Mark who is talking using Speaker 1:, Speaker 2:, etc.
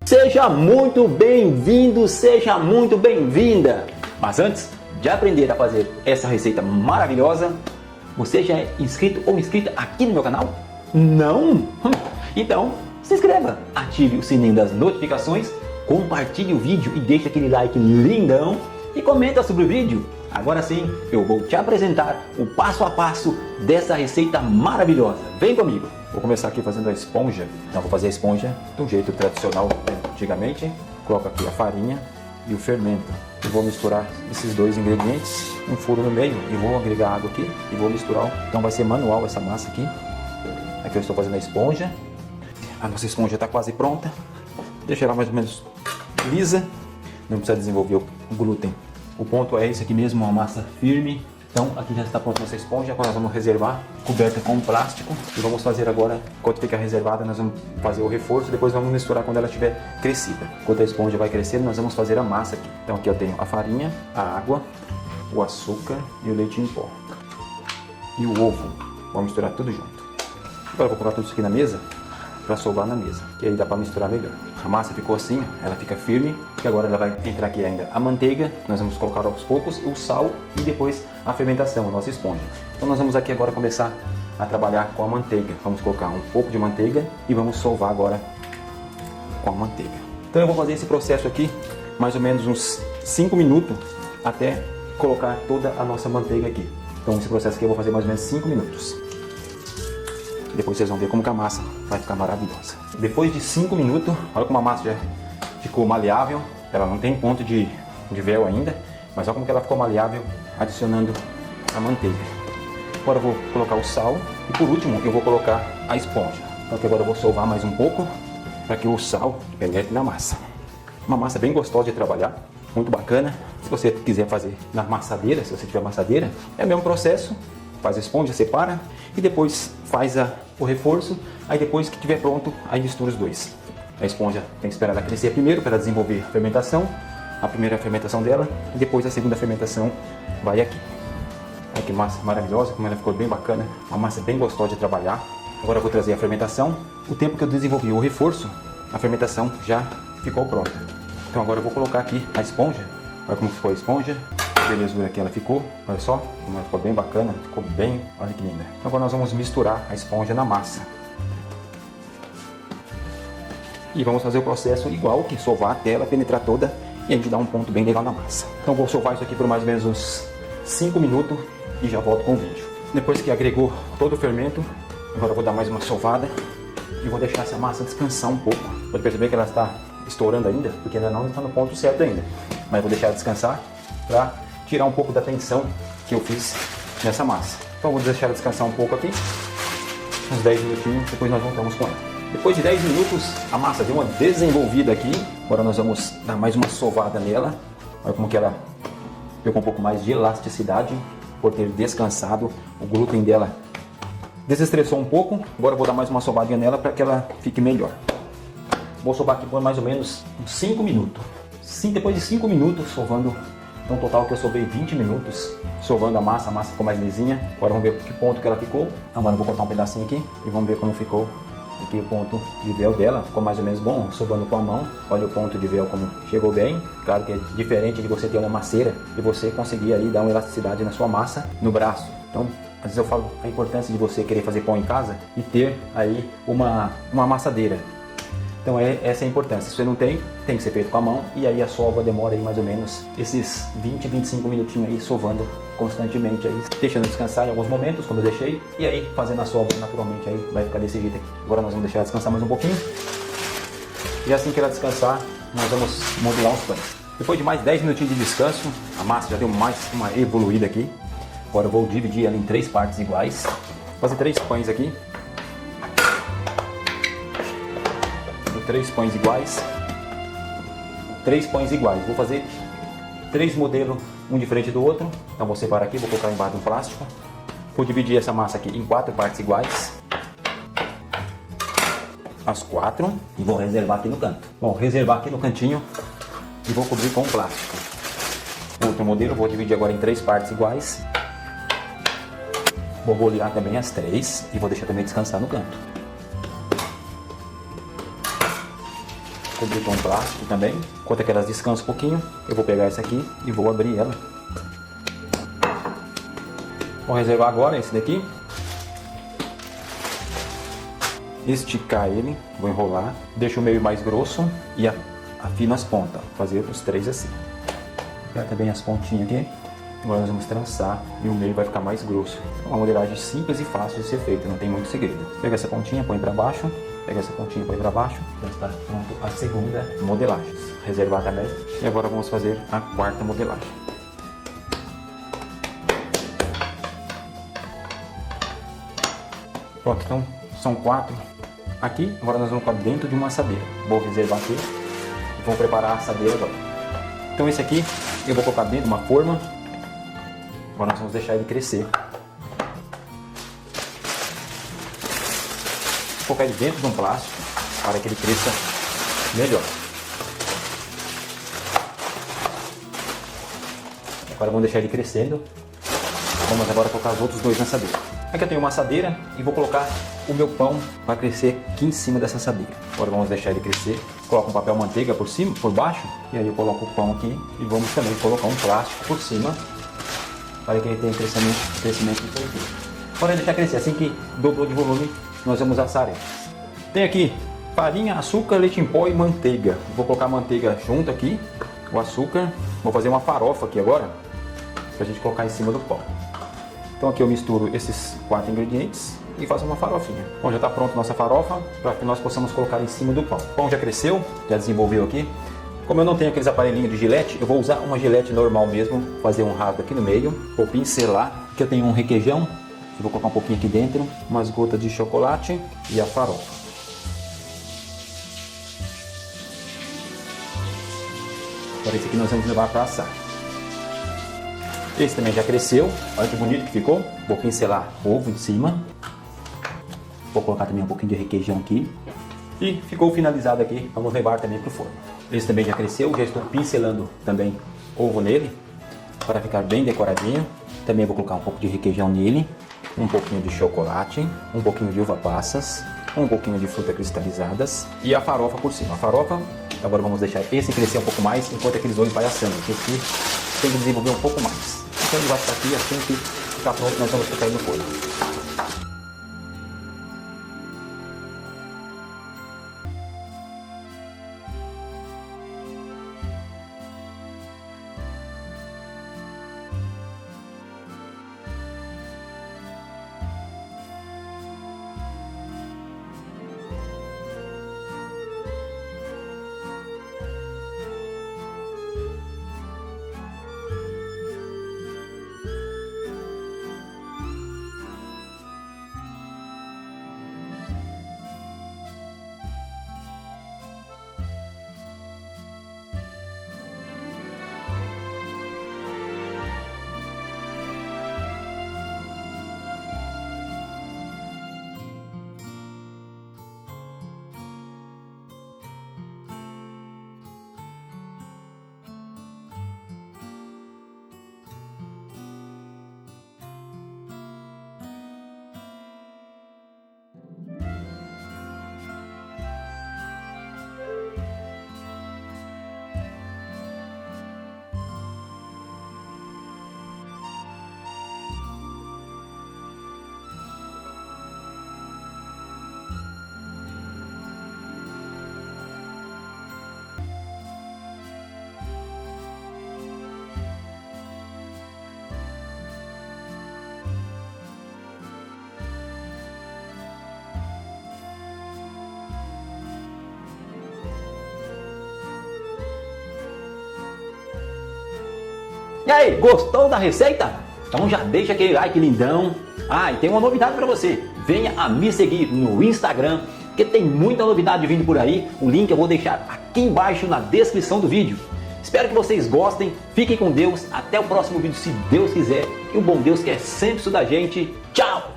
Speaker 1: Seja muito bem-vindo, seja muito bem-vinda! Mas antes de aprender a fazer essa receita maravilhosa, você já é inscrito ou inscrita aqui no meu canal? Não? Então, se inscreva, ative o sininho das notificações, compartilhe o vídeo e deixe aquele like lindão e comenta sobre o vídeo. Agora sim, eu vou te apresentar o passo a passo dessa receita maravilhosa. Vem comigo! Vou começar aqui fazendo a esponja. Então vou fazer a esponja do jeito tradicional, antigamente. Coloco aqui a farinha e o fermento. Eu vou misturar esses dois ingredientes, um furo no meio, e vou agregar água aqui e vou misturar. Então vai ser manual essa massa aqui. Aqui eu estou fazendo a esponja. A nossa esponja está quase pronta. Deixa ela mais ou menos lisa. Não precisa desenvolver o glúten. O ponto é esse aqui mesmo, uma massa firme. Então aqui já está pronta nossa esponja. Agora nós vamos reservar, coberta com plástico. E vamos fazer agora, enquanto fica reservada, nós vamos fazer o reforço. Depois vamos misturar quando ela estiver crescida. Enquanto a esponja vai crescendo, nós vamos fazer a massa aqui. Então aqui eu tenho a farinha, a água, o açúcar e o leite em pó. E o ovo. Vamos misturar tudo junto. Agora eu vou colocar tudo isso aqui na mesa, para sovar na mesa, que aí dá para misturar melhor. A massa ficou assim, ela fica firme, e agora ela vai entrar aqui ainda a manteiga, nós vamos colocar aos poucos, o sal e depois a fermentação, a nossa esponja. Então nós vamos aqui agora começar a trabalhar com a manteiga. Vamos colocar um pouco de manteiga e vamos sovar agora com a manteiga. Então eu vou fazer esse processo aqui, mais ou menos uns 5 minutos, até colocar toda a nossa manteiga aqui. Então esse processo aqui eu vou fazer mais ou menos 5 minutos. Depois vocês vão ver como que a massa vai ficar maravilhosa. Depois de 5 minutos, olha como a massa já ficou maleável. Ela não tem ponto de véu ainda, mas olha como que ela ficou maleável adicionando a manteiga. Agora eu vou colocar o sal e por último eu vou colocar a esponja. Então aqui agora eu vou sovar mais um pouco para que o sal penetre na massa. Uma massa bem gostosa de trabalhar, muito bacana. Se você quiser fazer na amassadeira, se você tiver amassadeira, é o mesmo processo. Faz a esponja, separa e depois faz o reforço. Aí depois que estiver pronto, aí mistura os dois. A esponja tem que esperar ela crescer primeiro para desenvolver a fermentação. A primeira fermentação dela e depois a segunda fermentação vai aqui. Olha que massa maravilhosa, como ela ficou bem bacana. Uma massa bem gostosa de trabalhar. Agora eu vou trazer a fermentação. O tempo que eu desenvolvi o reforço, a fermentação já ficou pronta. Então agora eu vou colocar aqui a esponja. Olha como ficou a esponja. Belezura que ela ficou, olha só, como ela ficou bem bacana, ficou bem, olha que linda. Então agora nós vamos misturar a esponja na massa. E vamos fazer o processo igual, que sovar até ela penetrar toda e a gente dá um ponto bem legal na massa. Então vou sovar isso aqui por mais ou menos uns 5 minutos e já volto com o vídeo. Depois que agregou todo o fermento, agora eu vou dar mais uma sovada e vou deixar essa massa descansar um pouco. Pode perceber que ela está estourando ainda, porque ainda não está no ponto certo ainda. Mas eu vou deixar ela descansar para tirar um pouco da tensão que eu fiz nessa massa. Então vou deixar ela descansar um pouco aqui, uns 10 minutinhos, depois nós voltamos com ela. Depois de 10 minutos, a massa deu uma desenvolvida aqui. Agora nós vamos dar mais uma sovada nela. Olha como que ela pegou um pouco mais de elasticidade por ter descansado. O glúten dela desestressou um pouco. Agora eu vou dar mais uma sovadinha nela para que ela fique melhor. Vou sovar aqui por mais ou menos uns 5 minutos. Depois de 5 minutos sovando, então total que eu sovei 20 minutos sovando a massa ficou mais lisinha. Agora vamos ver que ponto que ela ficou. Agora eu vou cortar um pedacinho aqui e vamos ver como ficou aqui o ponto de véu dela. Ficou mais ou menos bom, sovando com a mão. Olha o ponto de véu como chegou bem. Claro que é diferente de você ter uma masseira e você conseguir aí dar uma elasticidade na sua massa no braço. Então, às vezes eu falo a importância de você querer fazer pão em casa e ter aí uma amassadeira. Então essa é a importância. Se você não tem, tem que ser feito com a mão. E aí a sova demora aí mais ou menos esses 20, 25 minutinhos aí sovando constantemente aí, deixando descansar em alguns momentos, como eu deixei. E aí fazendo a sova naturalmente aí vai ficar desse jeito aqui. Agora nós vamos deixar ela descansar mais um pouquinho. E assim que ela descansar, nós vamos modular os pães. Depois de mais 10 minutinhos de descanso, a massa já deu mais uma evoluída aqui. Agora eu vou dividir ela em 3 partes iguais. Vou fazer 3 pães aqui. 3 pães iguais. 3 pães iguais. Vou fazer 3 modelos, um de frente do outro. Então vou separar aqui, vou colocar embaixo do plástico. Vou dividir essa massa aqui em 4 partes iguais. as 4 e vou reservar aqui no canto. Bom, reservar aqui no cantinho e vou cobrir com plástico. Outro modelo, vou dividir agora em 3 partes iguais. Vou bolear também as 3 e vou deixar também descansar no canto. Cobrir com plástico também. Enquanto que elas descansam um pouquinho, eu vou pegar essa aqui e vou abrir ela. Vou reservar agora esse daqui. Esticar ele, vou enrolar, deixo o meio mais grosso e afino as pontas, fazer os 3 assim. Pegar também as pontinhas aqui, agora nós vamos trançar e o meio vai ficar mais grosso. É uma modelagem simples e fácil de ser feita, não tem muito segredo. Pega essa pontinha, põe para baixo, pega essa pontinha, põe para baixo, já está pronto a segunda modelagem. Reservar também e agora vamos fazer a 4ª modelagem. Pronto, então são 4 aqui, agora nós vamos colocar dentro de uma assadeira. Vou reservar aqui e vou preparar a assadeira agora. Então esse aqui eu vou colocar dentro de uma forma, agora nós vamos deixar ele crescer. Vou colocar ele dentro de um plástico para que ele cresça melhor. Agora vamos deixar ele crescendo. Vamos agora colocar os outros 2 na assadeira. Aqui eu tenho uma assadeira e vou colocar o meu pão para crescer aqui em cima dessa assadeira. Agora vamos deixar ele crescer. Coloco um papel manteiga por cima, por baixo, e aí eu coloco o pão aqui e vamos também colocar um plástico por cima para que ele tenha crescimento perfeito. Agora deixar crescer, assim que dobrou de volume, nós vamos assar ele. Tem aqui farinha, açúcar, leite em pó e manteiga. Vou colocar a manteiga junto aqui, o açúcar. Vou fazer uma farofa aqui agora, para a gente colocar em cima do pão. Então aqui eu misturo esses 4 ingredientes e faço uma farofinha. Bom, já está pronta a nossa farofa para que nós possamos colocar em cima do pão. O pão já cresceu, já desenvolveu aqui. Como eu não tenho aqueles aparelhinhos de gilete, eu vou usar uma gilete normal mesmo, fazer um rasgo aqui no meio, vou pincelar. Aqui eu tenho um requeijão, eu vou colocar um pouquinho aqui dentro, umas gotas de chocolate e a farofa. Agora esse aqui nós vamos levar para assar. Esse também já cresceu, olha que bonito que ficou. Vou pincelar ovo em cima. Vou colocar também um pouquinho de requeijão aqui. E ficou finalizado aqui, vamos levar também para o forno. Esse também já cresceu, já estou pincelando também ovo nele, para ficar bem decoradinho. Também vou colocar um pouco de requeijão nele, um pouquinho de chocolate, um pouquinho de uva passas, um pouquinho de frutas cristalizadas e a farofa por cima. A farofa, agora vamos deixar esse crescer um pouco mais, enquanto aqueles dois vai assando, porque esse tem que desenvolver um pouco mais. Então ele vai ficar aqui, assim que ficar pronto, nós vamos colocar ele no forno.
Speaker 2: E aí, gostou da receita? Então já deixa aquele like lindão. Ah, e tem uma novidade para você. Venha a me seguir no Instagram, que tem muita novidade vindo por aí. O link eu vou deixar aqui embaixo na descrição do vídeo. Espero que vocês gostem. Fiquem com Deus. Até o próximo vídeo, se Deus quiser. E o bom Deus quer sempre isso da gente. Tchau!